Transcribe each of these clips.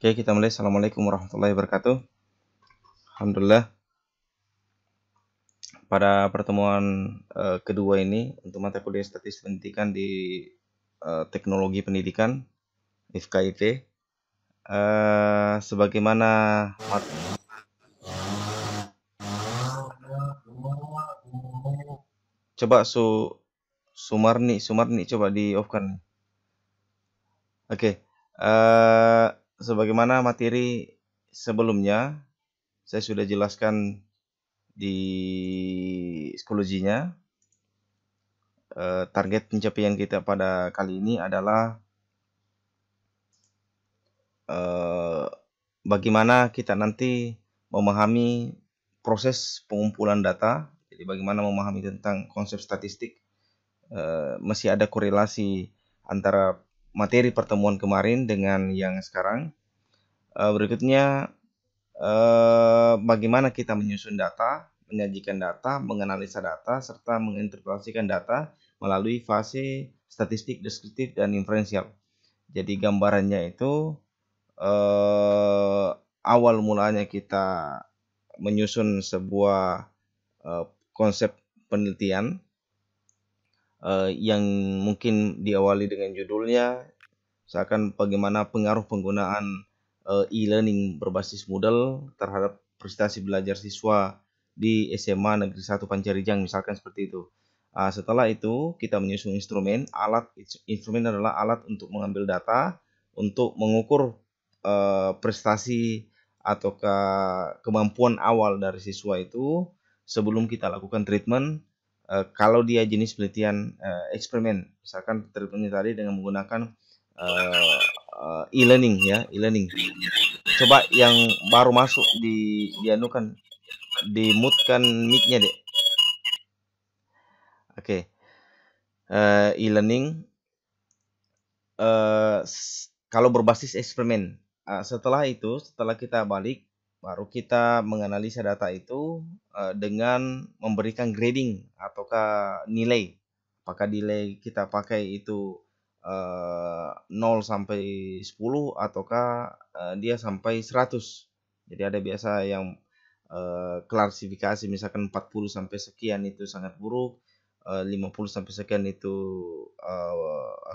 Oke, kita mulai. Assalamualaikum warahmatullahi wabarakatuh. Alhamdulillah, pada pertemuan kedua ini untuk mata kuliah statistik pendidikan di teknologi pendidikan FKIP, sebagaimana coba Sumarni coba di off kan. Oke, sebagaimana materi sebelumnya saya sudah jelaskan di psikologinya. Target pencapaian kita pada kali ini adalah bagaimana kita nanti memahami proses pengumpulan data. Jadi bagaimana memahami tentang konsep statistik. Masih ada korelasi antara materi pertemuan kemarin dengan yang sekarang. Berikutnya bagaimana kita menyusun data, menyajikan data, menganalisa data, serta menginterpretasikan data melalui fase statistik, deskriptif, dan inferensial. Jadi gambarannya itu awal mulanya kita menyusun sebuah konsep penelitian yang mungkin diawali dengan judulnya, misalkan bagaimana pengaruh penggunaan e-learning berbasis Moodle terhadap prestasi belajar siswa di SMA Negeri 1 Pancarijang, misalkan seperti itu. Setelah itu kita menyusun instrumen. Instrumen adalah alat untuk mengambil data untuk mengukur prestasi atau kemampuan awal dari siswa itu sebelum kita lakukan treatment. Kalau dia jenis penelitian eksperimen, misalkan treatmentnya tadi dengan menggunakan e-learning ya, e-learning. Coba yang baru masuk dianukan, dimutkan mic-nya deh. Oke. E-learning kalau berbasis eksperimen. Setelah kita balik, baru kita menganalisa data itu dengan memberikan grading ataukah nilai. Apakah nilai kita pakai itu 0 sampai 10 ataukah dia sampai 100. Jadi ada biasa yang klasifikasi misalkan 40 sampai sekian itu sangat buruk, 50 sampai sekian itu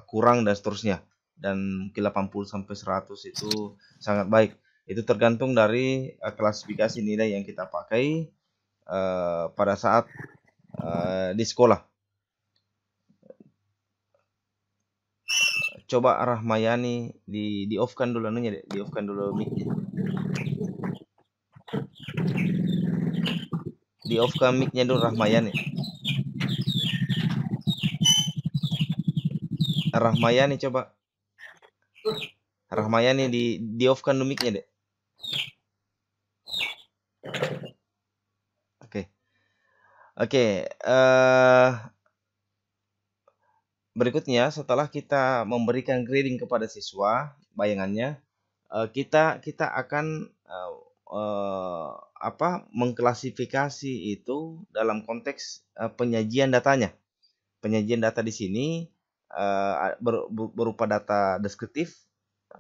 kurang dan seterusnya, dan mungkin 80 sampai 100 itu sangat baik. Itu tergantung dari klasifikasi nilai yang kita pakai pada saat di sekolah. Coba Rahmayani di off-kan dulu anunya deh, di off-kan dulu mic-nya. Di off-kan mic-nya dulu Rahmayani. Rahmayani coba. Rahmayani di off-kan dulu mic-nya deh. Oke. Berikutnya, setelah kita memberikan grading kepada siswa, bayangannya kita akan mengklasifikasi itu dalam konteks penyajian datanya. Penyajian data di sini berupa data deskriptif.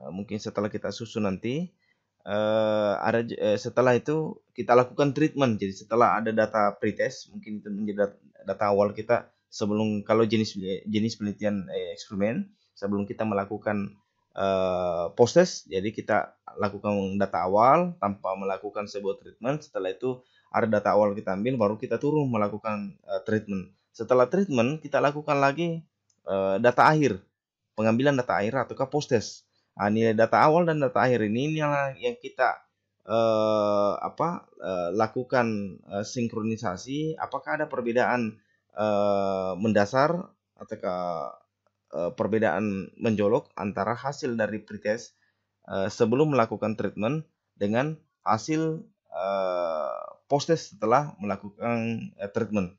Mungkin setelah kita susun nanti setelah itu kita lakukan treatment. Jadi setelah ada data pretest, mungkin itu menjadi data awal kita sebelum, kalau jenis penelitian eksperimen, sebelum kita melakukan post-test. Jadi kita lakukan data awal tanpa melakukan sebuah treatment. Setelah itu ada data awal kita ambil, baru kita turun melakukan treatment. Setelah treatment kita lakukan lagi data akhir, pengambilan data akhir ataukah post-test. Nilai data awal dan data akhir ini yang kita lakukan sinkronisasi. Apakah ada perbedaan mendasar ataukah perbedaan menjolok antara hasil dari pretest sebelum melakukan treatment dengan hasil post-test setelah melakukan treatment.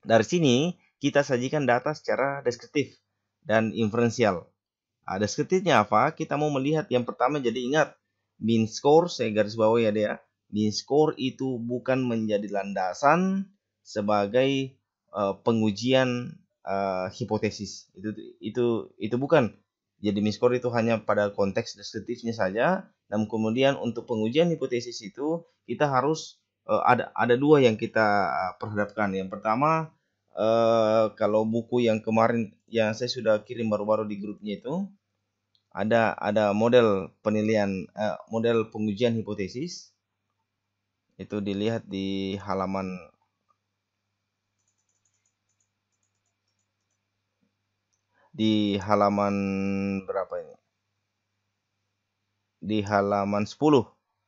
Dari sini kita sajikan data secara deskriptif dan inferensial. Deskriptifnya apa? Kita mau melihat yang pertama, jadi ingat mean score, saya garis bawah ya dia. Mean score itu bukan menjadi landasan sebagai pengujian hipotesis. Itu bukan. Jadi mean score itu hanya pada konteks deskriptifnya saja. Dan kemudian untuk pengujian hipotesis itu kita harus ada dua yang kita perhadapkan. Yang pertama, kalau buku yang kemarin yang saya sudah kirim baru-baru di grupnya itu ada model penilaian model pengujian hipotesis. Itu dilihat di halaman berapa ini? Di halaman 10.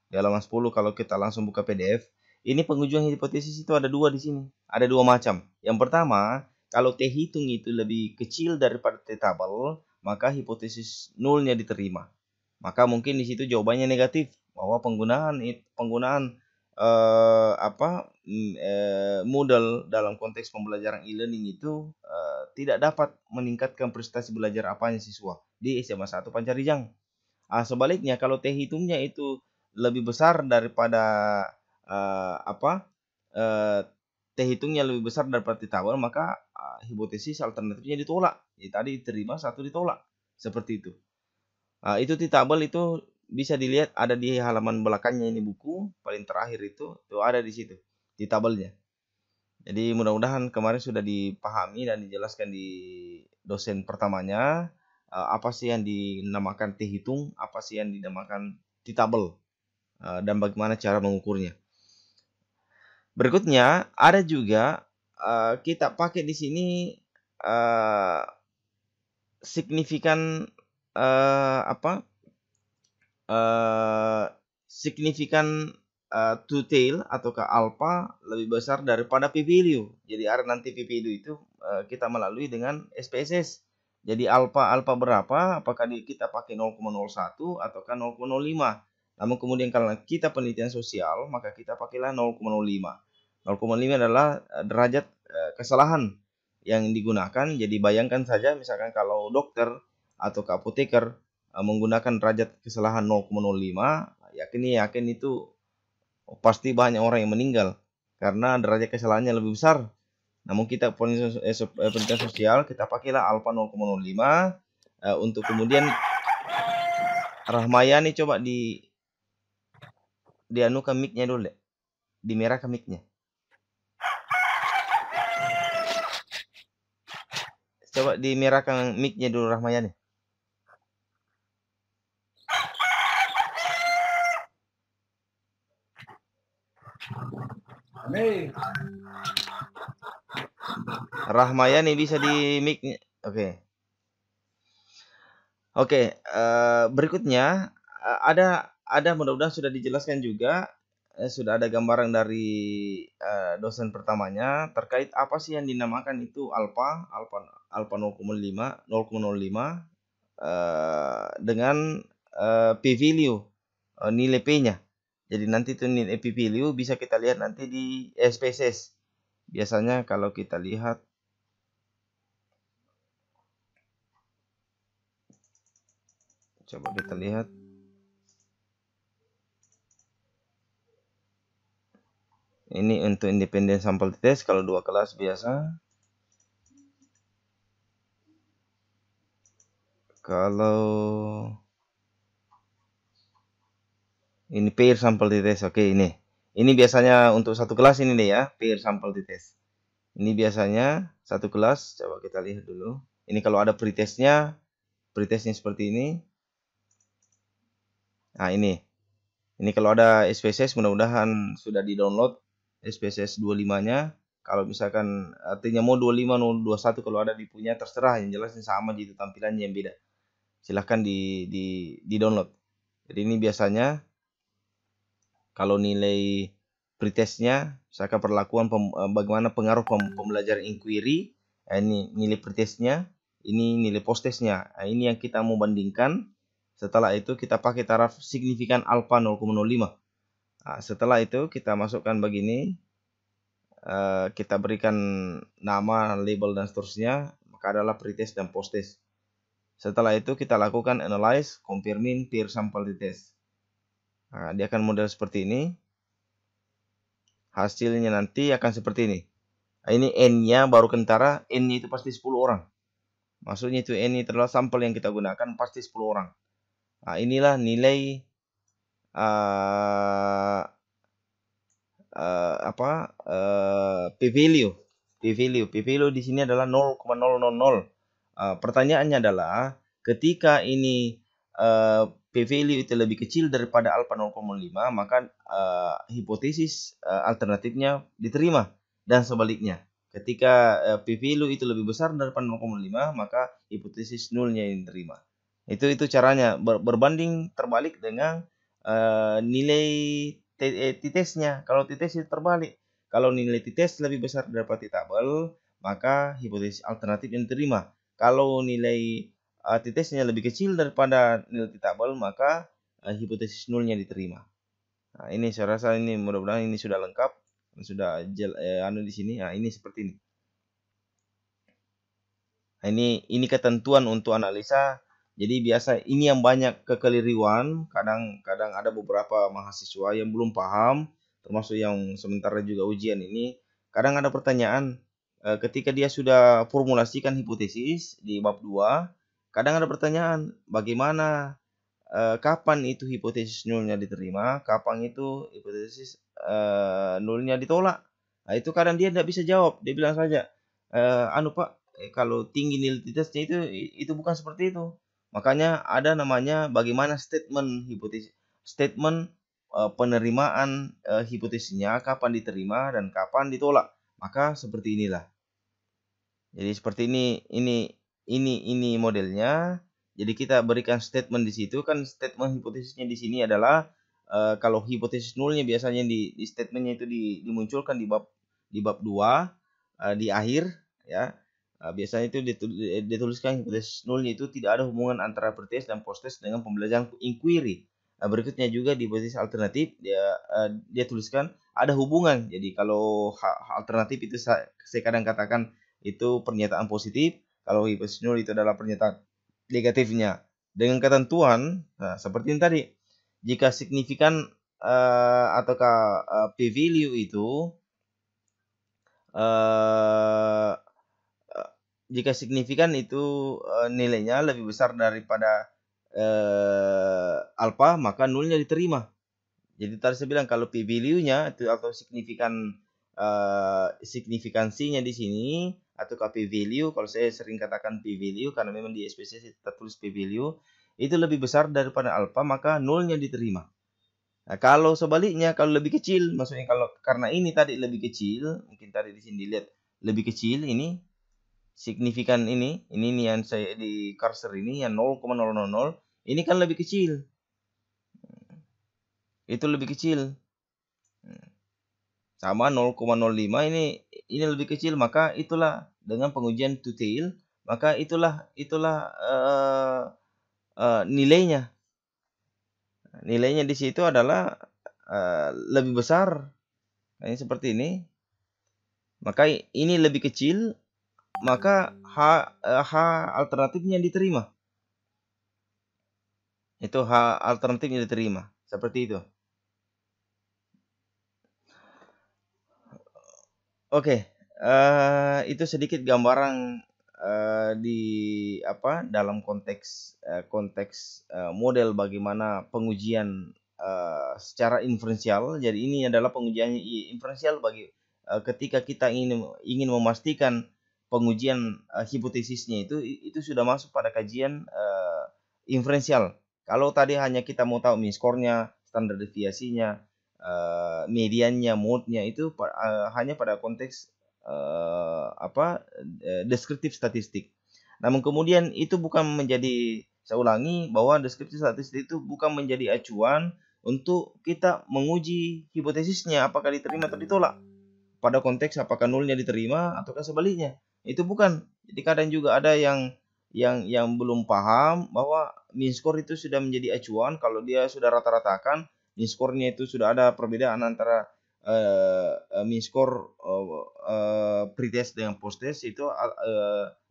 Di halaman 10 kalau kita langsung buka PDF, ini pengujian hipotesis itu ada dua di sini. Ada dua macam. Yang pertama, kalau T hitung itu lebih kecil daripada T tabel, maka hipotesis nulnya diterima. Maka mungkin di situ jawabannya negatif, bahwa penggunaan model dalam konteks pembelajaran e-learning itu tidak dapat meningkatkan prestasi belajar apanya siswa di SMA 1 Pancarijang. Sebaliknya kalau T hitungnya itu lebih besar daripada T hitungnya lebih besar daripada T tabel, maka hipotesis alternatifnya ditolak. Jadi tadi diterima, satu ditolak. Seperti itu. Itu T tabel itu bisa dilihat ada di halaman belakangnya ini buku, paling terakhir itu ada di situ T tabelnya. Jadi mudah-mudahan kemarin sudah dipahami dan dijelaskan di dosen pertamanya apa sih yang dinamakan T hitung, apa sih yang dinamakan T tabel, dan bagaimana cara mengukurnya. Berikutnya ada juga kita pakai di sini signifikan signifikan two-tail ataukah alpha lebih besar daripada p-value. Jadi ada nanti p-value itu kita melalui dengan SPSS. Jadi alpha berapa? Apakah kita pakai 0,01 ataukah 0,05? Namun kemudian kalau kita penelitian sosial, maka kita pakailah 0,05. 0,5 adalah derajat kesalahan yang digunakan. Jadi bayangkan saja misalkan kalau dokter atau apoteker menggunakan derajat kesalahan 0,05, yakin itu pasti banyak orang yang meninggal karena derajat kesalahannya lebih besar. Namun kita penelitian sosial kita pakailah alpha 0,05 untuk kemudian Rahmayani coba dianukan mic-nya dulu deh. Dimerahkan mic-nya. Coba dimerahkan mic-nya dulu Rahmayani. Rahmayani bisa di mic-nya. Oke, berikutnya ada mudah-mudahan sudah dijelaskan juga, sudah ada gambaran dari dosen pertamanya terkait apa sih yang dinamakan itu alpha 0,05 dengan p-value, nilai P-nya. Jadi nanti itu nilai p-value bisa kita lihat nanti di SPSS. Biasanya kalau kita lihat coba kita lihat. Ini untuk independent sample test kalau 2 kelas biasa. Kalau ini pair sample test, oke ini. Ini biasanya untuk satu kelas ini deh ya, pair sample test. Ini biasanya satu kelas, coba kita lihat dulu. Ini kalau ada pretestnya seperti ini. Nah ini kalau ada SPSS mudah-mudahan sudah di-download SPSS 25-nya. Kalau misalkan artinya mau 25 mau 21 kalau ada di punya terserah, yang jelas sama gitu tampilannya yang beda. Silahkan di-download. Jadi ini biasanya kalau nilai pretestnya, misalkan perlakuan bagaimana pengaruh pembelajaran inquiry, ini nilai pretestnya, ini nilai posttestnya. Nah, ini yang kita mau bandingkan. Setelah itu kita pakai taraf signifikan alpha 0,05. Nah, setelah itu kita masukkan begini, kita berikan nama, label dan seterusnya, maka adalah pretest dan posttest. Setelah itu kita lakukan analyze, confirming peer sample test. Nah, dia akan model seperti ini. Hasilnya nanti akan seperti ini. Nah, ini N-nya baru kentara, N-nya itu pasti 10 orang. Maksudnya itu N itu adalah sampel yang kita gunakan pasti 10 orang. Nah, inilah nilai uh, p-value. P-value di sini adalah 0,000. Pertanyaannya adalah ketika ini p-value itu lebih kecil daripada alfa 0,5, maka hipotesis alternatifnya diterima, dan sebaliknya. Ketika p-value itu lebih besar daripada 0,5, maka hipotesis nulnya yang diterima. Itu caranya, berbanding terbalik dengan nilai t-testnya. Kalau t-test itu terbalik. Kalau nilai t-test lebih besar daripada t-tabel, maka hipotesis alternatif yang diterima. Kalau nilai t-testnya lebih kecil daripada nilai t-tabel, maka hipotesis nulnya diterima. Nah, ini saya rasa ini mudah-mudahan ini sudah lengkap, sudah di sini. Nah, ini seperti ini. Nah, ini ketentuan untuk analisa. Jadi biasa ini yang banyak kekeliruan. Kadang-kadang ada beberapa mahasiswa yang belum paham, termasuk yang sementara juga ujian ini. Kadang ada pertanyaan ketika dia sudah formulasikan hipotesis di bab 2, kadang ada pertanyaan bagaimana kapan itu hipotesis nulnya diterima, kapan itu hipotesis nulnya ditolak. Nah, itu kadang dia tidak bisa jawab. Dia bilang saja, Pak, kalau tinggi nilai t-testnya itu bukan seperti itu. Makanya ada namanya bagaimana statement hipotesis, statement penerimaan hipotesisnya, kapan diterima dan kapan ditolak. Maka seperti inilah. Jadi seperti ini modelnya. Jadi kita berikan statement di situ, kan statement hipotesisnya di sini adalah kalau hipotesis nulnya biasanya di statementnya itu dimunculkan di bab 2 di akhir, ya. Biasanya itu dituliskan hipotesis nulnya itu tidak ada hubungan antara pretest dan post-test dengan pembelajaran inquiry. Berikutnya juga di hipotesis alternatif dia tuliskan ada hubungan. Jadi kalau alternatif itu saya kadang katakan itu pernyataan positif, kalau hipotesis nul itu adalah pernyataan negatifnya. Dengan ketentuan seperti yang tadi, jika signifikan ataukah p-value itu jika signifikan itu nilainya lebih besar daripada alfa, maka nulnya diterima. Jadi tadi saya bilang kalau p-value-nya itu atau signifikansinya di sini atau p-value, kalau saya sering katakan p-value karena memang di SPSS kita tulis p-value itu lebih besar daripada alfa, maka nulnya diterima. Nah, kalau sebaliknya, kalau lebih kecil, maksudnya kalau karena ini tadi lebih kecil, mungkin tadi di sini dilihat lebih kecil, ini signifikan ini yang saya di cursor ini yang 0,000, ini kan lebih kecil. Itu lebih kecil. Sama 0,05 ini lebih kecil, maka itulah dengan pengujian two tail, maka itulah nilainya. Nilainya di situ adalah lebih besar. Ini seperti ini. Maka ini lebih kecil, maka H alternatifnya diterima. Itu H alternatifnya diterima. Seperti itu. Oke, itu sedikit gambaran dalam konteks model bagaimana pengujian secara inferensial. Jadi ini adalah pengujian inferensial bagi ketika kita ingin memastikan pengujian hipotesisnya itu sudah masuk pada kajian inferensial. Kalau tadi hanya kita mau tahu mean score-nya, standar deviasinya, mediannya, mode-nya itu hanya pada konteks deskriptif statistik. Namun kemudian itu bukan menjadi, saya ulangi bahwa deskriptif statistik itu bukan menjadi acuan untuk kita menguji hipotesisnya apakah diterima atau ditolak. Pada konteks apakah nulnya diterima ataukah sebaliknya. Itu bukan. Jadi kadang juga ada yang belum paham bahwa mean score itu sudah menjadi acuan. Kalau dia sudah rata-ratakan mean score-nya itu sudah ada perbedaan antara mean score pretest dengan post-test itu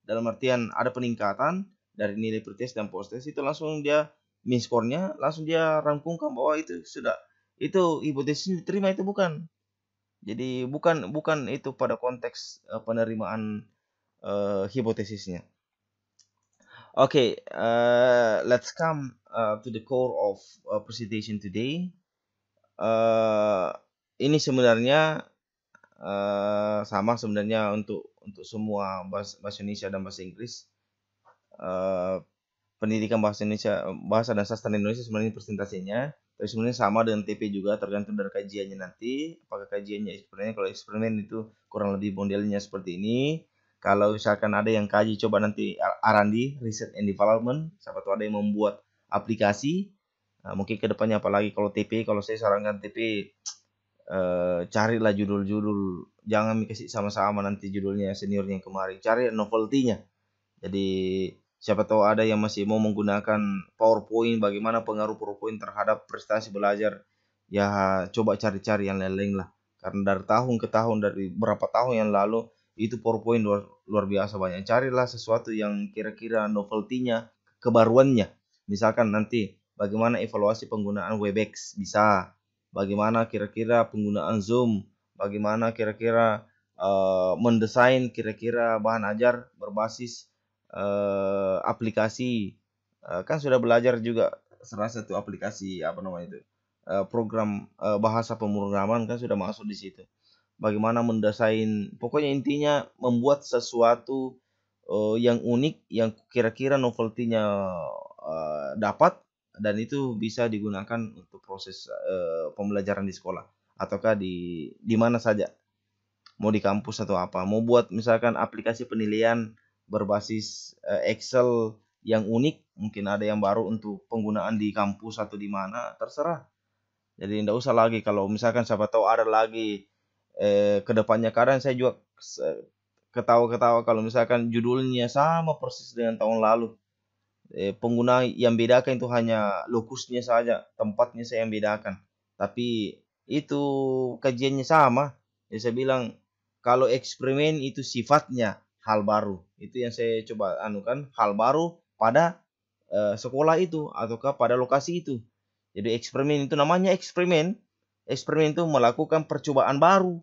dalam artian ada peningkatan dari nilai pretest dan post-test, itu langsung dia mean score-nya langsung dia rangkumkan bahwa itu sudah hipotesis diterima, itu bukan. Jadi bukan itu pada konteks penerimaan hipotesisnya. Okay, let's come to the core of presentation today. Uh, ini sebenarnya sama sebenarnya untuk semua bahasa Indonesia dan bahasa Inggris. Uh, Pendidikan bahasa Indonesia, bahasa dan sastra Indonesia sebenarnya presentasinya, tapi sebenarnya sama dengan TP juga, tergantung dari kajiannya nanti. Apakah kajiannya sebenarnya, kalau eksperimen itu kurang lebih modelnya seperti ini. Kalau misalkan ada yang kaji, coba nanti R&D, Research and Development, siapa tahu ada yang membuat aplikasi. Nah, mungkin kedepannya, apalagi kalau TP, kalau saya sarankan TP, carilah judul-judul, jangan kasih sama-sama nanti judulnya seniornya yang kemarin, cari novelty-nya. Jadi siapa tahu ada yang masih mau menggunakan PowerPoint, bagaimana pengaruh PowerPoint terhadap prestasi belajar. Ya coba cari-cari yang lain-lain lah. Karena dari tahun ke tahun, dari berapa tahun yang lalu, itu PowerPoint luar biasa banyak. Carilah sesuatu yang kira-kira novelty-nya, kebaruannya. Misalkan nanti bagaimana evaluasi penggunaan Webex, bisa. Bagaimana kira-kira penggunaan Zoom, bagaimana kira-kira mendesain kira-kira bahan ajar berbasis aplikasi. Kan sudah belajar juga salah satu aplikasi apa namanya itu, program bahasa pemrograman kan sudah masuk di situ. Bagaimana mendesain, pokoknya intinya membuat sesuatu yang unik, yang kira-kira novelty-nya dapat, dan itu bisa digunakan untuk proses pembelajaran di sekolah ataukah di mana saja, mau di kampus atau apa, mau buat misalkan aplikasi penilaian berbasis Excel yang unik, mungkin ada yang baru untuk penggunaan di kampus atau di mana, terserah. Jadi tidak usah lagi, kalau misalkan siapa tahu ada lagi kedepannya. Kadang saya juga ketawa-ketawa kalau misalkan judulnya sama persis dengan tahun lalu. Pengguna yang bedakan itu hanya lokusnya saja, tempatnya saya yang bedakan. Tapi itu kajiannya sama. Jadi saya bilang, kalau eksperimen itu sifatnya hal baru. Itu yang saya coba anukan, hal baru pada sekolah itu ataukah pada lokasi itu. Jadi eksperimen itu namanya eksperimen. Eksperimen itu melakukan percobaan baru.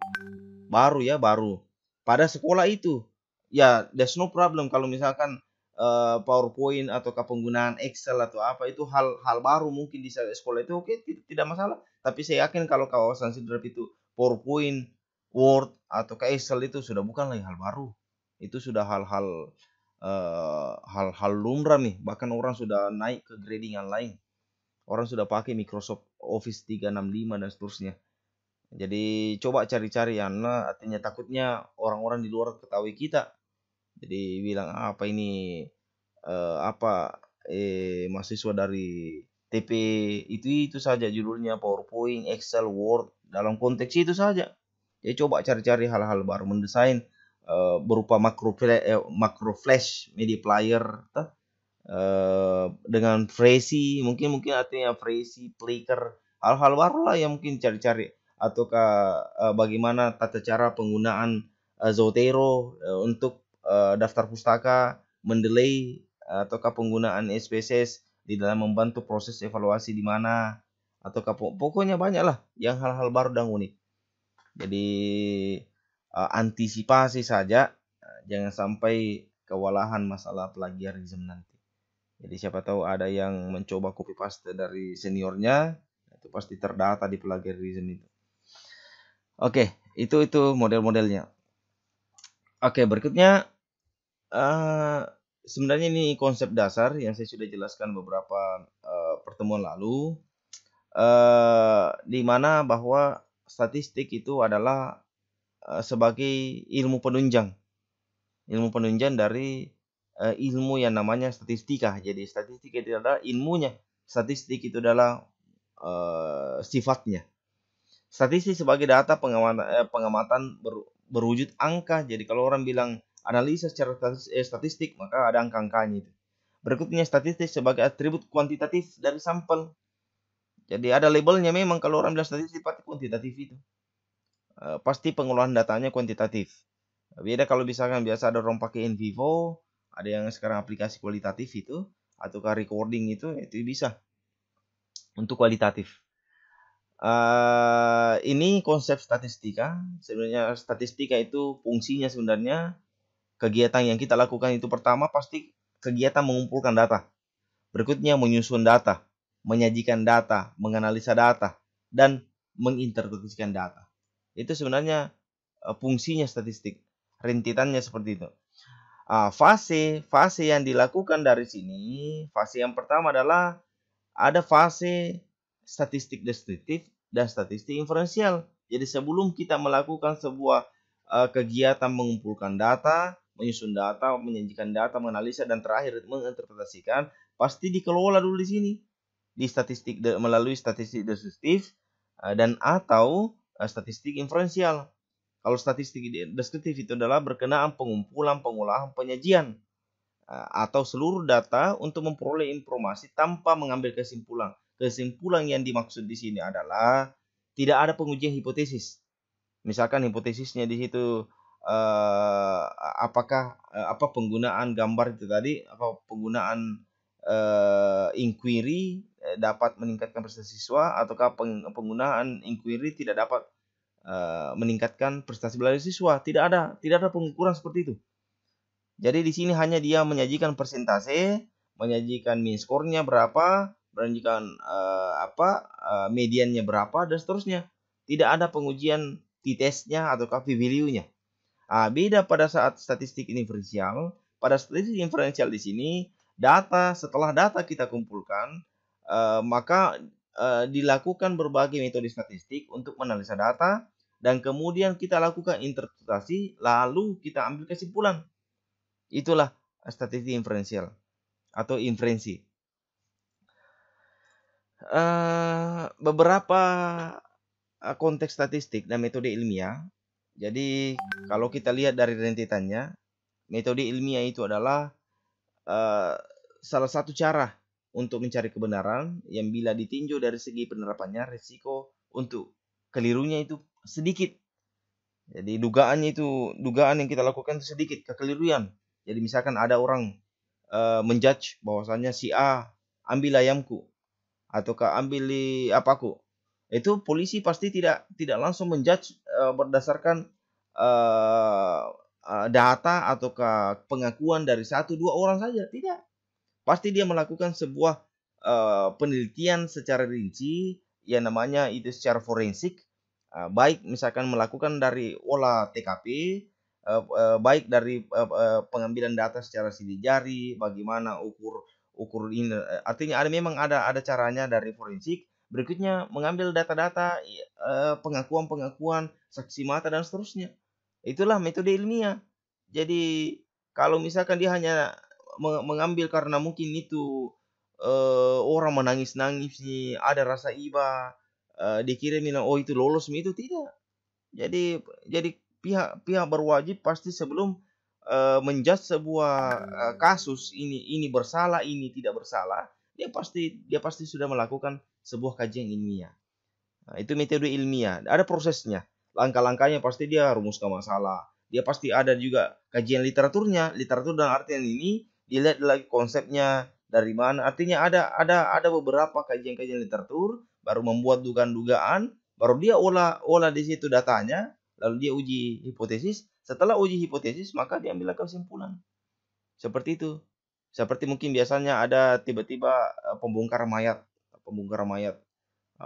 Baru pada sekolah itu. Ya, there's no problem kalau misalkan PowerPoint atau penggunaan Excel atau apa itu hal baru mungkin di sekolah itu, oke, tidak masalah. Tapi saya yakin kalau kawasan Sidrap itu PowerPoint, Word atau Excel itu sudah bukan lagi hal baru. Itu sudah hal-hal lumrah nih. Bahkan orang sudah naik ke grading yang lain. Orang sudah pakai Microsoft Office 365 dan seterusnya. Jadi coba cari-cari ya, nah, artinya takutnya orang-orang di luar ketahui kita. Jadi bilang apa ini, apa mahasiswa dari TP itu saja judulnya, PowerPoint, Excel, Word, dalam konteks itu saja. Jadi coba cari-cari hal-hal baru, mendesain berupa macro flash media player, dengan Freesi, mungkin artinya Freesi, Flickr, hal-hal baru lah yang mungkin cari-cari. Ataukah bagaimana tata cara penggunaan Zotero untuk daftar pustaka, mendelay, ataukah penggunaan SPSS di dalam membantu proses evaluasi di mana, ataukah pokoknya banyak lah yang hal-hal baru dan unik. Jadi antisipasi saja, jangan sampai kewalahan masalah plagiarisme nanti. Jadi siapa tahu ada yang mencoba copy paste dari seniornya, itu pasti terdata di plagiarism itu. Oke, itu model-modelnya. Oke, berikutnya sebenarnya ini konsep dasar yang saya sudah jelaskan beberapa pertemuan lalu, di mana bahwa statistik itu adalah sebagai ilmu penunjang dari ilmu yang namanya statistika. Jadi statistik itu adalah ilmunya, statistik itu adalah sifatnya. Statistik sebagai data pengamatan berwujud angka. Jadi kalau orang bilang analisa secara statistik, maka ada angka-angkanya itu. Berikutnya statistik sebagai atribut kuantitatif dari sampel. Jadi ada labelnya memang kalau orang bilang statistik pasti kuantitatif itu. Pasti pengolahan datanya kuantitatif. Beda kalau misalkan biasa ada orang pakai in vivo, ada yang sekarang aplikasi kualitatif itu, ataukah recording itu bisa untuk kualitatif. Ini konsep statistika. Sebenarnya statistika itu fungsinya sebenarnya kegiatan yang kita lakukan itu pertama pasti kegiatan mengumpulkan data. Berikutnya menyusun data, menyajikan data, menganalisa data, dan menginterpretasikan data. Itu sebenarnya fungsinya statistik. Rintitannya seperti itu. Fase yang dilakukan dari sini, fase yang pertama adalah ada fase statistik deskriptif dan statistik inferensial. Jadi sebelum kita melakukan sebuah kegiatan mengumpulkan data, menyusun data, menyajikan data, menganalisa, dan terakhir menginterpretasikan, pasti dikelola dulu di sini di statistik melalui statistik deskriptif dan atau statistik inferensial. Kalau statistik deskriptif itu adalah berkenaan pengumpulan, pengolahan, penyajian atau seluruh data untuk memperoleh informasi tanpa mengambil kesimpulan. Kesimpulan yang dimaksud di sini adalah tidak ada pengujian hipotesis. Misalkan hipotesisnya di situ apa penggunaan gambar itu tadi, apa penggunaan inquiry dapat meningkatkan prestasi siswa, ataukah penggunaan inquiry tidak dapat meningkatkan prestasi belajar siswa. Tidak ada pengukuran seperti itu. Jadi di sini hanya dia menyajikan persentase, menyajikan mean score-nya berapa, menyajikan mediannya berapa, dan seterusnya. Tidak ada pengujian t-test-nya atau p-value-nya. Beda pada saat statistik inferensial. Pada statistik inferensial di sini, setelah data kita kumpulkan, maka dilakukan berbagai metode statistik untuk menganalisa data, dan kemudian kita lakukan interpretasi, lalu kita ambil kesimpulan. Itulah statistik inferensial atau inferensi. Beberapa konteks statistik dan metode ilmiah. Jadi kalau kita lihat dari rentetannya, metode ilmiah itu adalah salah satu cara untuk mencari kebenaran yang bila ditinjau dari segi penerapannya, risiko untuk kelirunya itu sedikit. Jadi dugaan yang kita lakukan itu sedikit, kekeliruan. Jadi misalkan ada orang menjudge bahwasannya si A ambil ayamku ataukah ambil apaku, itu polisi pasti tidak langsung menjudge berdasarkan data ataukah pengakuan dari 1-2 orang saja. Tidak, pasti dia melakukan sebuah penelitian secara rinci yang namanya itu secara forensik, baik misalkan melakukan dari olah TKP, baik dari pengambilan data secara sidik jari, bagaimana ukur ini, artinya memang ada caranya dari forensik. Berikutnya mengambil data-data pengakuan saksi mata dan seterusnya. Itulah metode ilmiah. Jadi kalau misalkan dia hanya mengambil karena mungkin itu orang menangis-nangis nih, ada rasa iba, dikira bilang oh itu lolos, itu tidak. Jadi pihak berwajib pasti sebelum menjudge sebuah kasus ini bersalah, ini tidak bersalah, dia pasti sudah melakukan sebuah kajian ilmiah. Itu metode ilmiah, ada prosesnya, langkah-langkahnya pasti dia rumuskan masalah. Dia pasti ada juga kajian literaturnya, literatur dalam artian ini dilihat lagi konsepnya dari mana. Artinya ada beberapa kajian literatur, baru membuat dugaan-dugaan, baru dia olah di situ datanya, lalu dia uji hipotesis. Setelah uji hipotesis, maka diambil kesimpulan. Seperti itu. Seperti mungkin biasanya ada tiba-tiba pembongkaran mayat.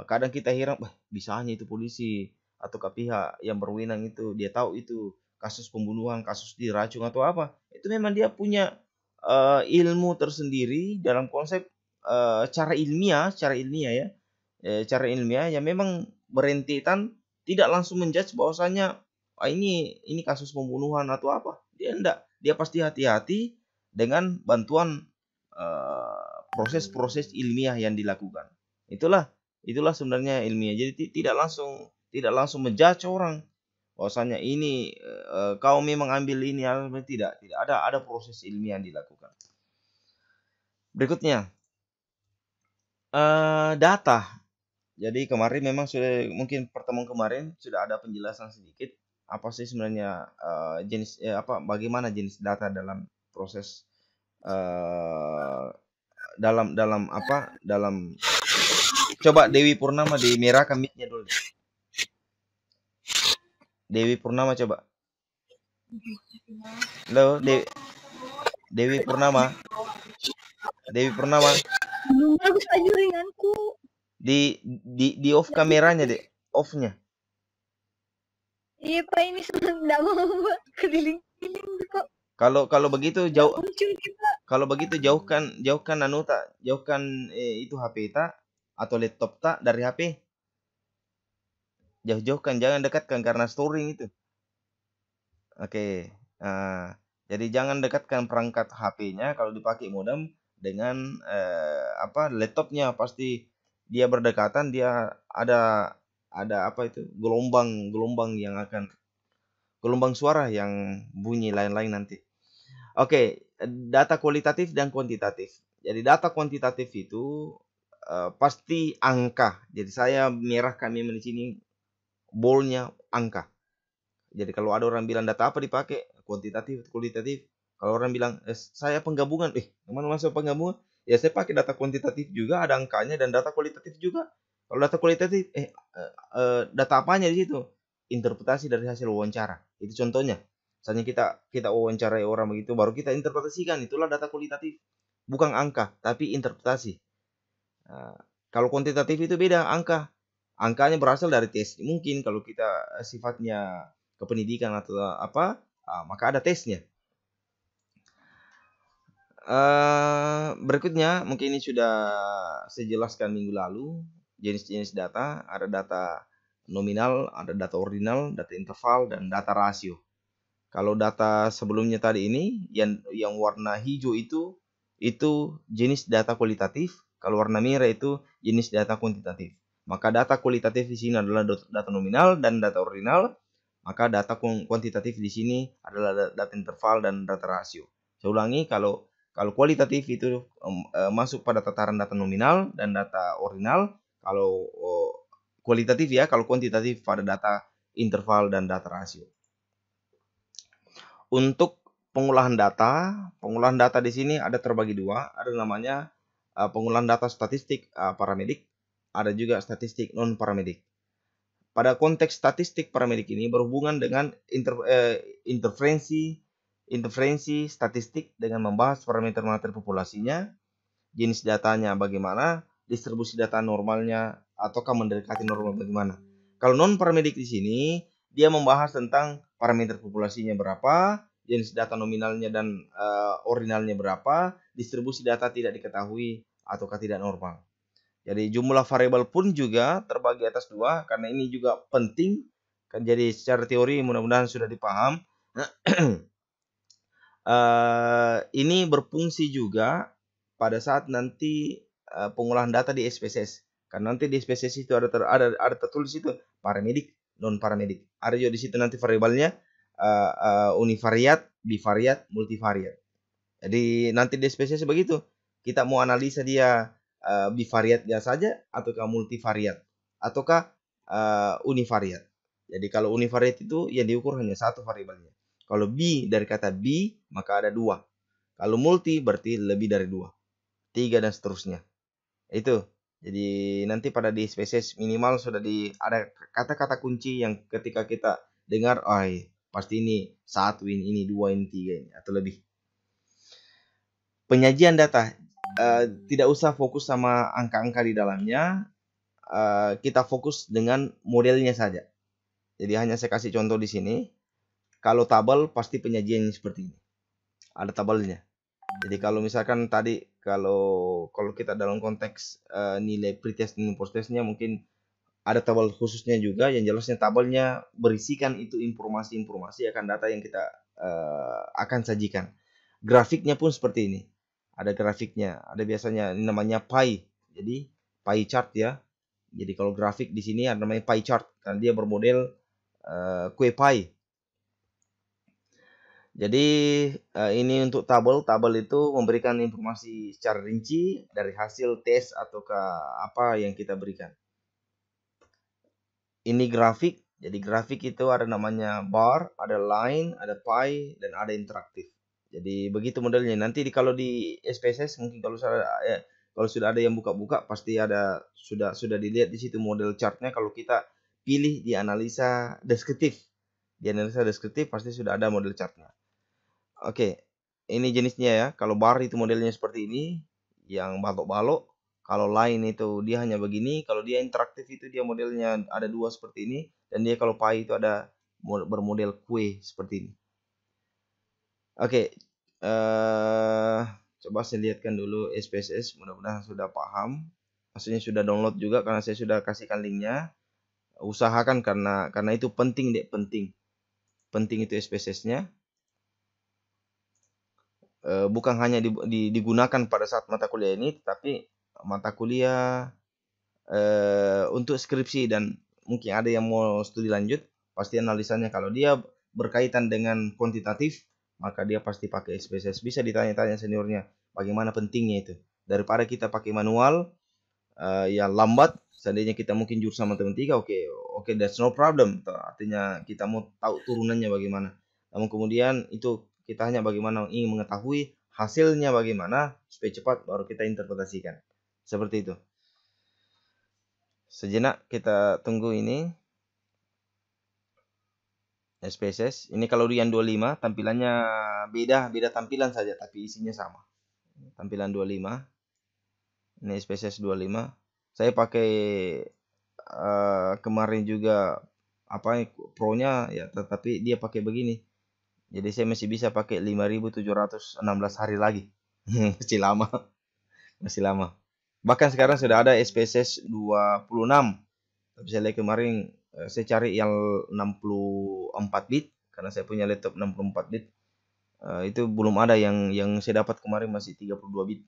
Kadang kita heran, bisanya itu polisi atau pihak yang berwenang itu dia tahu itu kasus pembunuhan, kasus diracun atau apa. Itu memang dia punya ilmu tersendiri dalam konsep cara ilmiah ya. Cara ilmiah yang memang berentetan, tidak langsung menjudge bahwasanya ini kasus pembunuhan atau apa. Dia enggak. Dia pasti hati-hati dengan bantuan proses-proses ilmiah yang dilakukan. Itulah sebenarnya ilmiah. Jadi tidak langsung menjudge orang bahwasanya ini kau memang ambil ini, tidak ada proses ilmiah yang dilakukan. Berikutnya data. Jadi kemarin memang mungkin pertemuan kemarin sudah ada penjelasan sedikit apa sih sebenarnya bagaimana jenis data dalam proses dalam coba Dewi Purnama dimerahkan mic-nya dulu. Dewi Purnama coba. Halo Dewi Purnama. Dewi Purnama. Belum bagus pak jaringanku. Di off kameranya deh, off-nya. Iya pak, ini sudah tidak mau pak, keliling-keliling kok. Kalau begitu jauh. Muncul kita. Kalau begitu jauhkan itu HP tak atau laptop tak dari HP. Jauh-jauhkan, jangan dekatkan karena storing itu. Oke. Nah, jadi jangan dekatkan perangkat HP-nya kalau dipakai modem dengan laptopnya, pasti dia berdekatan, dia ada apa itu gelombang suara yang bunyi lain-lain nanti. Oke, data kualitatif dan kuantitatif. Jadi data kuantitatif itu pasti angka. Jadi saya merahkan memang di sini boldnya angka. Jadi kalau ada orang bilang data apa dipakai, kuantitatif, kualitatif. Kalau orang bilang saya penggabungan, mana masuk penggabungan? Ya saya pakai data kuantitatif juga, ada angkanya, dan data kualitatif juga. Kalau data kualitatif, data apanya di situ? Interpretasi dari hasil wawancara. Itu contohnya. Misalnya kita wawancarai orang begitu, baru kita interpretasikan, itulah data kualitatif. Bukan angka, tapi interpretasi. Kalau kuantitatif itu beda, angka. Angkanya berasal dari tes. Mungkin kalau kita sifatnya kependidikan atau apa, maka ada tesnya. Berikutnya, mungkin ini sudah saya jelaskan minggu lalu, jenis-jenis data. Ada data nominal, ada data ordinal, data interval, dan data rasio. Kalau data sebelumnya tadi ini, yang warna hijau itu jenis data kualitatif. Kalau warna merah itu jenis data kuantitatif. Maka data kualitatif di sini adalah data nominal dan data ordinal. Maka data kuantitatif di sini adalah data interval dan data rasio. Saya ulangi, kalau kualitatif itu masuk pada tataran data nominal dan data ordinal. Kalau kualitatif ya, kalau kuantitatif pada data interval dan data rasio. Untuk pengolahan data di sini ada terbagi dua. Ada namanya pengolahan data statistik paramedik, ada juga statistik non paramedik. Pada konteks statistik paramedik ini berhubungan dengan interferensi statistik dengan membahas parameter populasinya, jenis datanya bagaimana, distribusi data normalnya ataukah mendekati normal bagaimana. Kalau non paramedik di sini dia membahas tentang parameter populasinya berapa, jenis data nominalnya dan ordinalnya berapa, distribusi data tidak diketahui ataukah tidak normal. Jadi jumlah variabel pun juga terbagi atas dua, karena ini juga penting. Jadi secara teori mudah-mudahan sudah dipaham. Ini berfungsi juga pada saat nanti pengolahan data di SPSS. Karena nanti di SPSS itu ada tertulis itu paramedik, non paramedik. Ada juga di situ nanti variabelnya univariat, bivariat, multivariat. Jadi nanti di SPSS begitu. Kita mau analisa dia bivariat dia saja ataukah multivariat ataukah univariat. Jadi kalau univariat itu yang diukur hanya satu variabelnya. Kalau bi dari kata bi maka ada dua. Kalau multi berarti lebih dari dua, tiga dan seterusnya. Itu. Jadi nanti pada di spesies minimal sudah ada kata-kata kunci yang ketika kita dengar, pasti ini satu, ini dua, ini tiga, ini atau lebih. Penyajian data tidak usah fokus sama angka-angka di dalamnya, kita fokus dengan modelnya saja. Jadi hanya saya kasih contoh di sini. Kalau tabel pasti penyajiannya seperti ini. Ada tabelnya. Jadi kalau misalkan tadi kalau kita dalam konteks nilai pretest dan post-testnya mungkin ada tabel khususnya juga, yang jelasnya tabelnya berisikan itu informasi-informasi akan data yang kita akan sajikan. Grafiknya pun seperti ini. Ada grafiknya, ada biasanya ini namanya pie. Jadi pie chart ya. Jadi kalau grafik di sini ada namanya pie chart karena dia bermodel kue pie. Jadi ini untuk tabel itu memberikan informasi secara rinci dari hasil tes ataukah apa yang kita berikan. Ini grafik. Jadi grafik itu ada namanya bar, ada line, ada pie, dan ada interaktif. Jadi begitu modelnya. Nanti kalau di SPSS mungkin kalau sudah ada yang buka-buka pasti ada sudah dilihat di situ model chartnya. Kalau kita pilih di analisa deskriptif, pasti sudah ada model chartnya. Oke, ini jenisnya ya. Kalau bar itu modelnya seperti ini, yang balok-balok. Kalau line itu dia hanya begini. Kalau dia interaktif itu dia modelnya ada dua seperti ini. Dan dia kalau pi itu ada bermodel kue seperti ini. Oke, coba saya lihatkan dulu SPSS. Mudah-mudahan sudah paham. Maksudnya sudah download juga karena saya sudah kasihkan linknya. Usahakan karena itu penting deh, penting itu SPSS-nya. Bukan hanya digunakan pada saat mata kuliah ini, tapi mata kuliah untuk skripsi dan mungkin ada yang mau studi lanjut, pasti analisanya kalau dia berkaitan dengan kuantitatif, maka dia pasti pakai SPSS. Bisa ditanya-tanya seniornya, bagaimana pentingnya itu. Daripada kita pakai manual, yang lambat, seandainya kita mungkin jurusan matematika, oke, that's no problem. Artinya kita mau tahu turunannya bagaimana. Namun kemudian itu kita hanya bagaimana ingin mengetahui hasilnya bagaimana supaya cepat baru kita interpretasikan. Seperti itu. Sejenak kita tunggu ini. SPSS. Ini kalau yang 25 tampilannya beda tampilan saja tapi isinya sama. Tampilan 25. Ini SPSS 25. Saya pakai kemarin juga pro-nya ya, tetapi dia pakai begini. Jadi saya masih bisa pakai 5.716 hari lagi. Masih lama. Masih lama. Bahkan sekarang sudah ada SPSS 26. Tapi saya lihat kemarin saya cari yang 64 bit karena saya punya laptop 64 bit. Itu belum ada yang saya dapat kemarin masih 32 bit.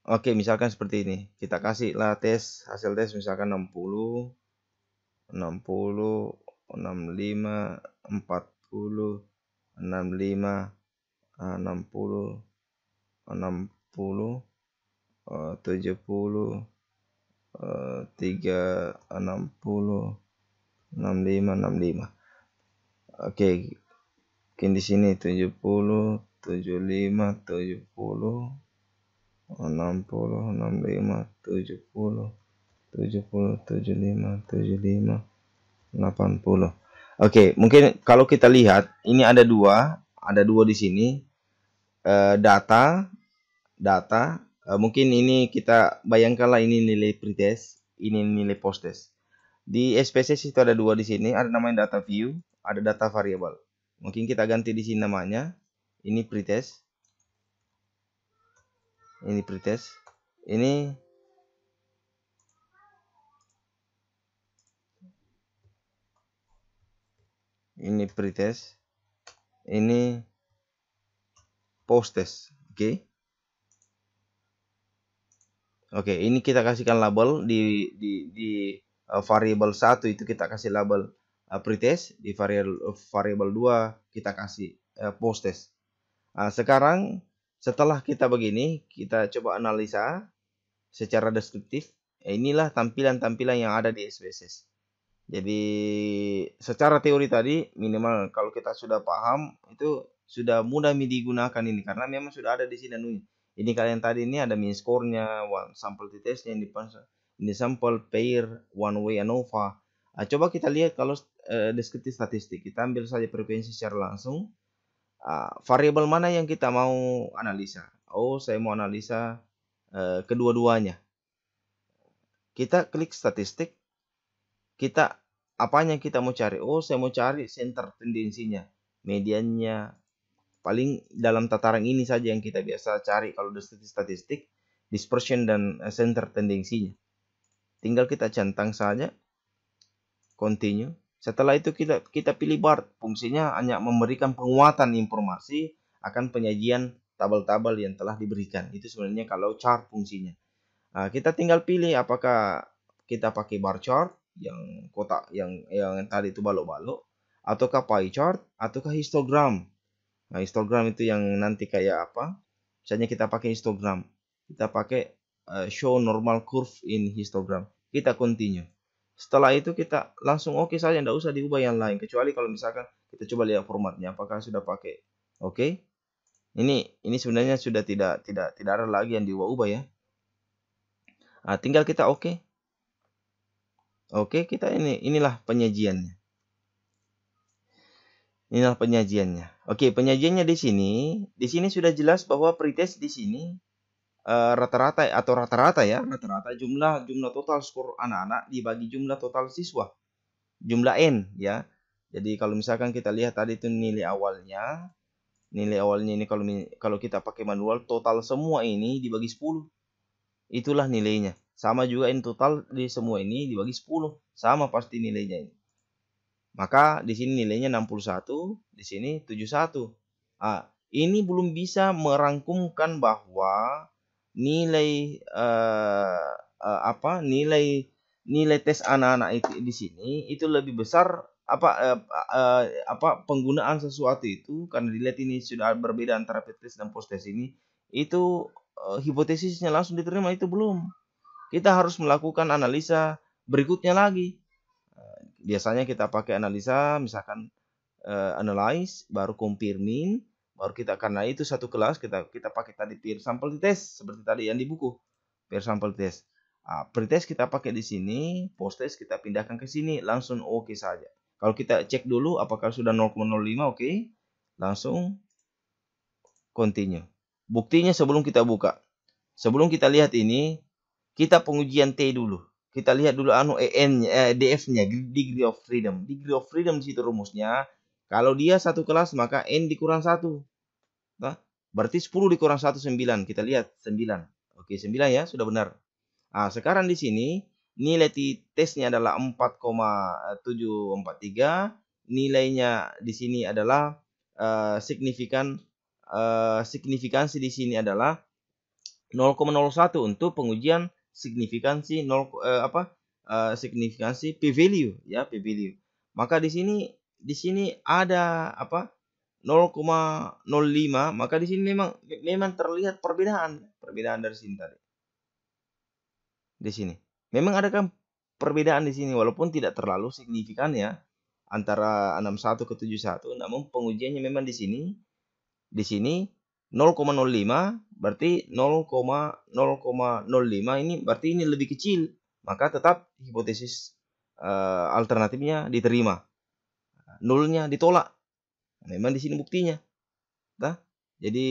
Oke, misalkan seperti ini. Kita kasih lah hasil tes misalkan 60, 65, 40, 65, 60, 60, 70, 360, 65, 65. Oke, mungkin di sini 70, 75, 70, 60, 65, 70, 70, 75, 75, 80. Oke, mungkin kalau kita lihat ini ada dua di sini. Data. Mungkin ini kita bayangkanlah ini nilai pretest, ini nilai post-test. Di SPSS itu ada dua di sini, ada namanya data view, ada data variable. Mungkin kita ganti di sini namanya. Ini pretest. Ini pretest. Ini pretest. Ini post-test. Oke, ini kita kasihkan label di variable 1 itu kita kasih label pretest, di variable 2 kita kasih post-test. Sekarang setelah kita begini, kita coba analisa secara deskriptif. Inilah tampilan-tampilan yang ada di SPSS. Jadi secara teori tadi minimal kalau kita sudah paham itu sudah mudah digunakan ini karena memang sudah ada di sini anunya. Ini kalian tadi ini ada min score-nya, one sample t-testnya, ini sampel pair, one way ANOVA. Coba kita lihat kalau deskriptif statistik. Kita ambil saja frekuensi secara langsung. Variabel mana yang kita mau analisa? Oh, saya mau analisa kedua-duanya. Kita klik statistik. Kita apanya kita mau cari? Oh, saya mau cari center tendensinya, mediannya. Paling dalam tataran ini saja yang kita biasa cari kalau deskriptif statistik, dispersion dan center tendensinya. Tinggal kita centang saja, continue. Setelah itu kita pilih bar. Fungsinya hanya memberikan penguatan informasi akan penyajian tabel-tabel yang telah diberikan. Itu sebenarnya kalau chart fungsinya. Kita tinggal pilih apakah kita pakai bar chart yang kotak yang tadi itu balok-balok, ataukah pie chart, ataukah histogram. Nah, histogram itu yang nanti kayak apa? Misalnya kita pakai histogram. Kita pakai show normal curve in histogram. Kita continue. Setelah itu kita langsung oke saja, tidak usah diubah yang lain. Kecuali kalau misalkan kita coba lihat formatnya, apakah sudah pakai oke. Ini sebenarnya sudah tidak ada lagi yang diubah-ubah ya. Tinggal kita oke. Oke, kita inilah penyajiannya. Inilah penyajiannya. Oke, penyajiannya di sini sudah jelas bahwa pretest di sini rata-rata ya, rata-rata jumlah total skor anak-anak dibagi jumlah total siswa, jumlah N ya. Jadi kalau misalkan kita lihat tadi itu nilai awalnya ini kalau kita pakai manual total semua ini dibagi 10. Itulah nilainya. Sama juga in total di semua ini dibagi 10. Sama pasti nilainya ini. Maka di sini nilainya 61, di sini 71. Ah, ini belum bisa merangkumkan bahwa nilai nilai tes anak-anak itu di sini itu lebih besar penggunaan sesuatu itu karena dilihat ini sudah berbeda antara pretest dan post test ini itu hipotesisnya langsung diterima itu belum. Kita harus melakukan analisa berikutnya lagi. Biasanya kita pakai analisa misalkan analyze baru confirming baru kita karena itu satu kelas kita pakai tadi peer sample test seperti tadi yang di buku peer sample test. Pretest kita pakai di sini, post test kita pindahkan ke sini langsung oke saja. Kalau kita cek dulu apakah sudah 0,05 oke, langsung continue. Buktinya sebelum kita buka. Sebelum kita lihat ini, kita pengujian T dulu. Kita lihat dulu DF-nya, degree of freedom. Degree of freedom di situ rumusnya. Kalau dia satu kelas maka N dikurang 1. Nah, berarti 10 dikurang 1 9. Kita lihat 9. Oke, 9 ya, sudah benar. Sekarang di sini nilai tesnya adalah 4,743. Nilainya di sini adalah signifikansi di sini adalah 0,01 untuk pengujian signifikansi signifikansi p value ya, p value. Maka di sini ada 0,05, maka di sini memang terlihat perbedaan dari sini tadi. Di sini memang ada kan perbedaan di sini walaupun tidak terlalu signifikan ya antara 61 ke 71, namun pengujiannya memang di sini 0,05 berarti 0,05 ini berarti ini lebih kecil, maka tetap hipotesis alternatifnya diterima, nolnya ditolak. Memang di sini buktinya. Nah, jadi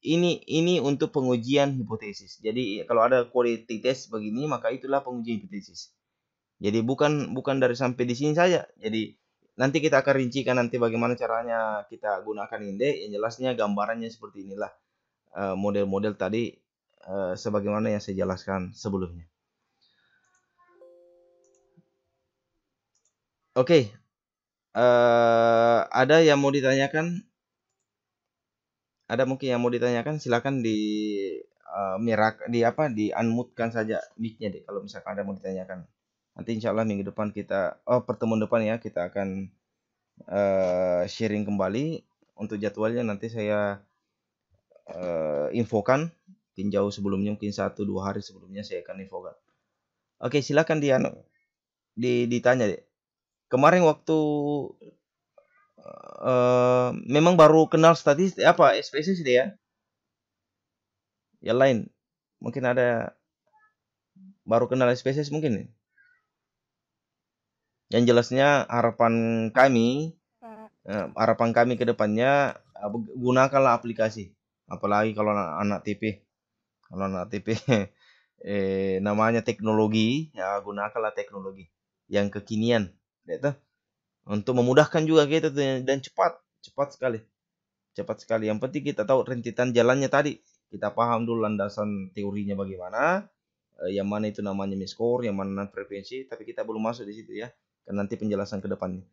ini untuk pengujian hipotesis. Jadi kalau ada quality test begini maka itulah pengujian hipotesis. Jadi bukan dari sampai di sini saja. Jadi nanti kita akan rincikan nanti bagaimana caranya kita gunakan indeks. Yang jelasnya gambarannya seperti inilah model-model tadi sebagaimana yang saya jelaskan sebelumnya. Oke, ada yang mau ditanyakan? Ada mungkin yang mau ditanyakan? Silakan di unmute-kan saja mic-nya deh kalau misalkan ada mau ditanyakan. Nanti insya Allah minggu depan pertemuan depan ya kita akan sharing kembali untuk jadwalnya nanti saya infokan mungkin jauh sebelumnya, mungkin 1-2 hari sebelumnya saya akan infokan. Oke, silakan ditanya deh. Kemarin waktu memang baru kenal statistik SPSS deh ya. Yang lain mungkin ada baru kenal SPSS mungkin. Yang jelasnya harapan kami ke depannya gunakanlah aplikasi. Apalagi kalau anak TP. Kalau anak TP namanya teknologi, ya gunakanlah teknologi yang kekinian, gitu. Untuk memudahkan juga kita dan cepat sekali. Yang penting kita tahu rentetan jalannya tadi. Kita paham dulu landasan teorinya bagaimana, yang mana itu namanya skor, yang mana frekuensi, tapi kita belum masuk di situ ya. Karena nanti penjelasan ke depannya.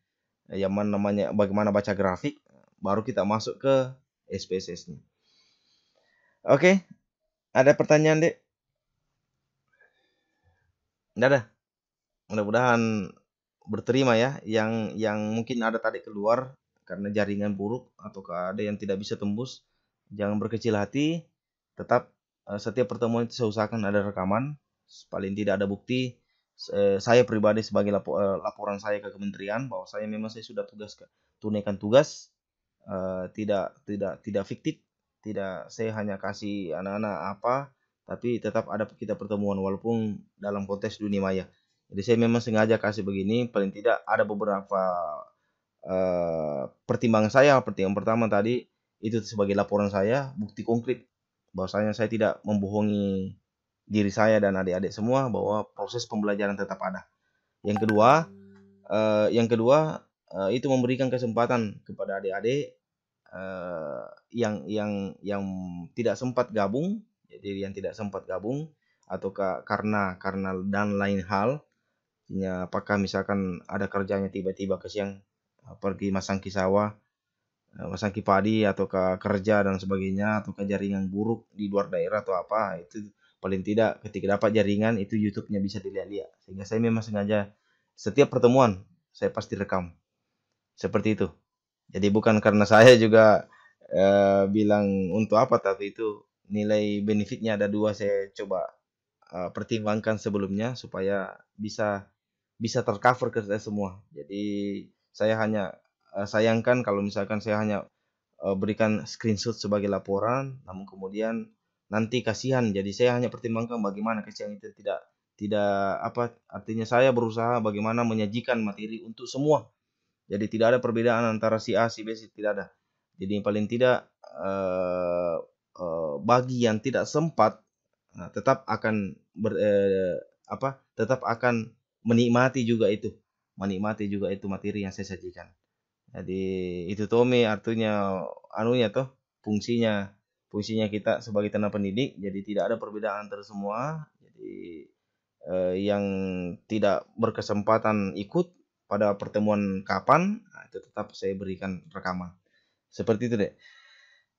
Yang mana namanya bagaimana baca grafik, baru kita masuk ke SPSS-nya. Oke. Ada pertanyaan, Dek? Enggak ada. Mudah-mudahan berterima ya yang mungkin ada tadi keluar karena jaringan buruk atau ada yang tidak bisa tembus. Jangan berkecil hati, tetap setiap pertemuan itu saya usahakan ada rekaman, paling tidak ada bukti. Saya pribadi sebagai laporan saya ke kementerian bahwa saya sudah tunaikan tugas, tidak fiktif, tidak saya hanya kasih anak-anak tapi tetap ada kita pertemuan walaupun dalam konteks dunia maya. Jadi saya memang sengaja kasih begini, paling tidak ada beberapa pertimbangan pertama tadi itu sebagai laporan saya, bukti konkret bahwasanya saya tidak membohongi diri saya dan adik-adik semua bahwa proses pembelajaran tetap ada. Yang kedua, itu memberikan kesempatan kepada adik-adik yang tidak sempat gabung, jadi yang tidak sempat gabung atau karena dan lain hal, apakah misalkan ada kerjanya tiba-tiba ke siang pergi masangki sawah, masangki padi atau ke kerja dan sebagainya, atau ke jaringan buruk di luar daerah atau apa, itu paling tidak ketika dapat jaringan itu YouTube-nya bisa dilihat-lihat. Sehingga saya memang sengaja setiap pertemuan saya pasti rekam seperti itu. Jadi bukan karena saya juga bilang untuk apa, tapi itu nilai benefitnya ada dua, saya coba pertimbangkan sebelumnya supaya bisa tercover ke saya semua. Jadi saya hanya sayangkan kalau misalkan saya hanya berikan screenshot sebagai laporan, namun kemudian nanti kasihan. Jadi saya hanya pertimbangkan bagaimana kasihan itu tidak apa, artinya saya berusaha bagaimana menyajikan materi untuk semua. Jadi tidak ada perbedaan antara si A, si B, si tidak ada. Jadi paling tidak bagi yang tidak sempat tetap akan tetap akan menikmati juga itu materi yang saya sajikan. Jadi itu Tome artinya anunya toh fungsinya kita sebagai tenaga pendidik. Jadi tidak ada perbedaan antara semua. Jadi yang tidak berkesempatan ikut pada pertemuan kapan, itu tetap saya berikan rekaman. Seperti itu deh.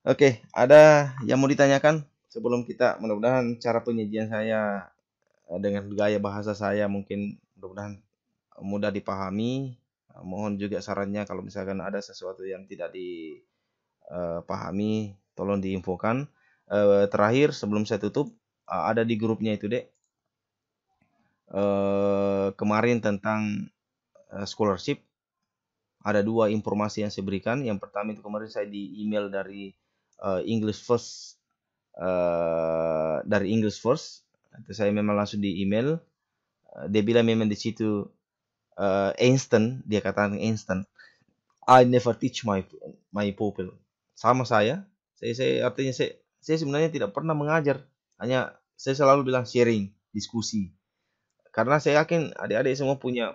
Oke, ada yang mau ditanyakan sebelum kita, mudah-mudahan cara penyajian saya dengan gaya bahasa saya mungkin mudah-mudahan mudah dipahami. Mohon juga sarannya kalau misalkan ada sesuatu yang tidak dipahami, tolong diinfokan. Terakhir sebelum saya tutup, ada di grupnya itu dek, kemarin tentang scholarship, ada dua informasi yang saya berikan. Yang pertama itu kemarin saya di email dari English First, dari English First. Itu saya memang langsung di email. Dia bilang memang di situ instant, dia katakan instant. I never teach my pupil. Sama saya artinya saya sebenarnya tidak pernah mengajar. Hanya saya selalu bilang sharing, diskusi. Karena saya yakin adik-adik semua punya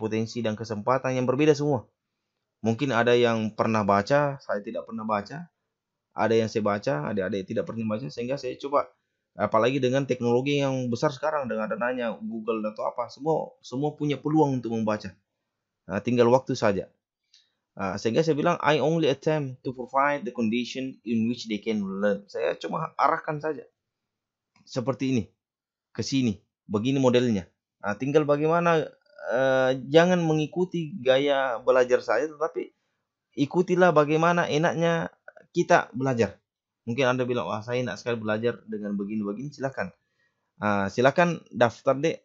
potensi dan kesempatan yang berbeda semua. Mungkin ada yang pernah baca, saya tidak pernah baca. Ada yang saya baca, adik-adik tidak pernah baca, sehingga saya coba, apalagi dengan teknologi yang besar sekarang dengan adanya Google atau apa, semua punya peluang untuk membaca. Tinggal waktu saja. Sehingga saya bilang I only attempt to provide the condition in which they can learn. Saya cuma arahkan saja seperti ini, ke sini, begini modelnya. Tinggal bagaimana, jangan mengikuti gaya belajar saya, tetapi ikutilah bagaimana enaknya kita belajar. Mungkin Anda bilang, wah saya enak sekali belajar dengan begini-begini, silakan. Silakan daftar deh,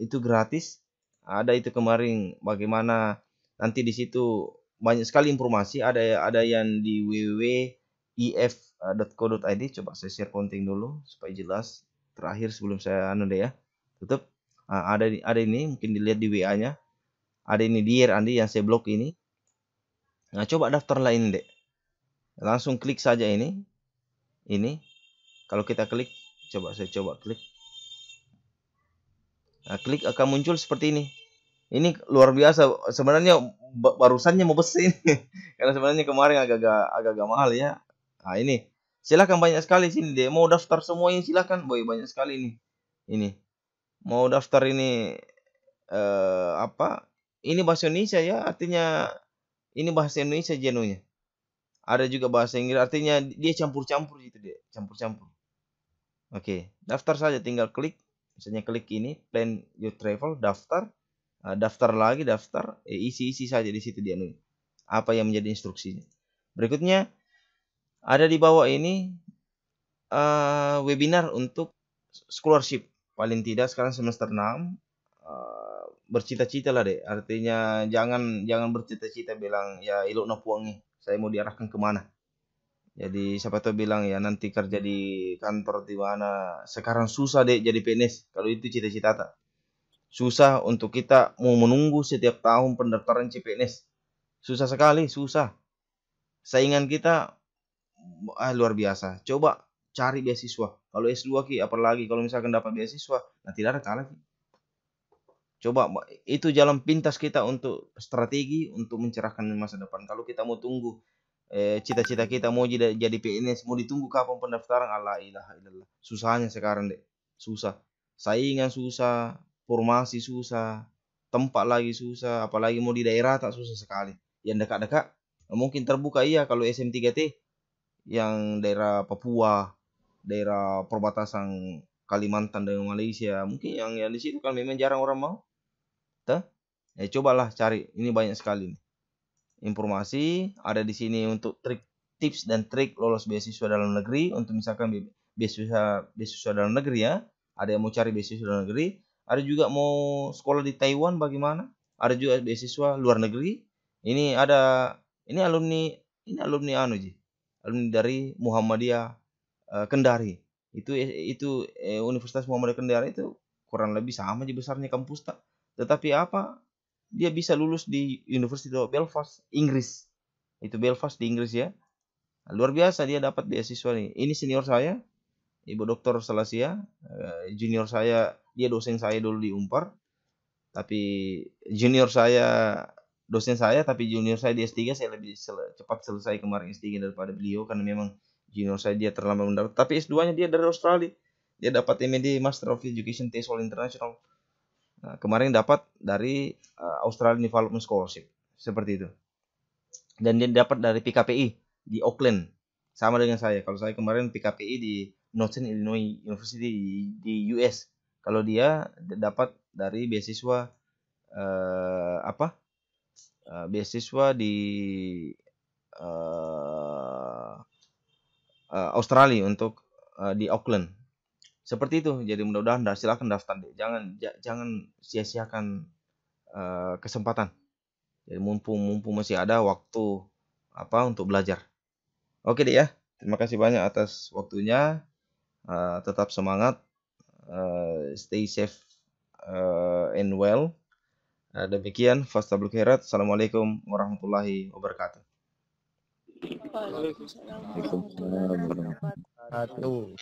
itu gratis. Ada itu kemarin bagaimana nanti di situ banyak sekali informasi, ada yang di www.if.co.id. Coba saya share konten dulu supaya jelas. Terakhir sebelum saya deh ya, tutup. Ada ini mungkin dilihat di WA-nya. Ada ini Dear Andi yang saya blok ini. Coba daftarlah ini deh. Langsung klik saja ini. Kalau kita klik, saya coba klik. Klik akan muncul seperti ini. Ini luar biasa. Sebenarnya barusannya mau besi ini. Karena sebenarnya kemarin agak mahal ya. Ini. Silakan banyak sekali sini deh. Mau daftar semuanya silakan. Boy, banyak sekali ini. Ini. Mau daftar ini Ini bahasa Indonesia ya. Artinya ini bahasa Indonesia jenuhnya. Ada juga bahasa Inggris. Artinya dia campur-campur gitu deh. Campur-campur. Oke, daftar saja, tinggal klik. Misalnya klik ini, plan your travel, daftar. Daftar lagi, isi saja di situ dia nih. Apa yang menjadi instruksinya. Berikutnya ada di bawah ini webinar untuk scholarship. Paling tidak sekarang semester 6, bercita-cita lah deh. Artinya jangan bercita-cita bilang ya ilok no puang nih. Saya mau diarahkan kemana. Jadi siapa tahu bilang ya nanti kerja di kantor di mana. Sekarang susah deh jadi PNS kalau itu cita-cita tak. Susah untuk kita mau menunggu setiap tahun pendaftaran CPNS. Susah sekali, susah. Saingan kita luar biasa. Coba cari beasiswa. Kalau S2 Ki, apalagi kalau misalkan dapat beasiswa, nah tidak ada kalah Ki. Coba itu jalan pintas kita untuk strategi untuk mencerahkan masa depan. Kalau kita mau tunggu cita-cita kita mau jadi PNS, mau ditunggu kapan pendaftaran, Allah ilaha illallah. Susahnya sekarang deh. Susah. Saingan susah, formasi susah, tempat lagi susah, apalagi mau di daerah tak susah sekali. Yang dekat-dekat mungkin terbuka iya kalau SM3T yang daerah Papua, daerah perbatasan Kalimantan dengan Malaysia, mungkin yang di situ kan memang jarang orang mau. Cobalah cari, ini banyak sekali nih. Informasi ada di sini untuk tips dan trik lolos beasiswa dalam negeri. Untuk misalkan beasiswa dalam negeri ya, ada yang mau cari beasiswa dalam negeri, ada juga mau sekolah di Taiwan bagaimana, ada juga beasiswa luar negeri. Ini alumni alumni dari Muhammadiyah Kendari. Itu Universitas Muhammadiyah Kendari itu kurang lebih sama aja besarnya kampus tak. Tetapi apa? Dia bisa lulus di University of Belfast, Inggris. Itu Belfast di Inggris ya. Luar biasa dia dapat beasiswa nih. Ini senior saya, Ibu Dr. Salasia. Junior saya, dia dosen saya dulu di Unpar. Tapi dosen saya, tapi junior saya di S3, saya lebih cepat selesai kemarin S3 daripada beliau, karena memang junior saya dia terlambat mendapat. Tapi S2-nya dia dari Australia. Dia dapat MD Master of Education TESOL International. Nah, kemarin dapat dari Australian Development Scholarship. Seperti itu. Dan dia dapat dari PKPI di Auckland. Sama dengan saya. Kalau saya kemarin PKPI di Northern Illinois University di US. Kalau dia dapat dari beasiswa beasiswa di Australia untuk di Auckland. Seperti itu. Jadi mudah-mudahan silakan daftar deh. Jangan sia-siakan kesempatan. Jadi mumpung masih ada waktu untuk belajar. Oke deh ya. Terima kasih banyak atas waktunya. Tetap semangat. Stay safe and well. Demikian Fastabul Khairat. Assalamualaikum warahmatullahi wabarakatuh. Waalaikumsalam warahmatullahi wabarakatuh.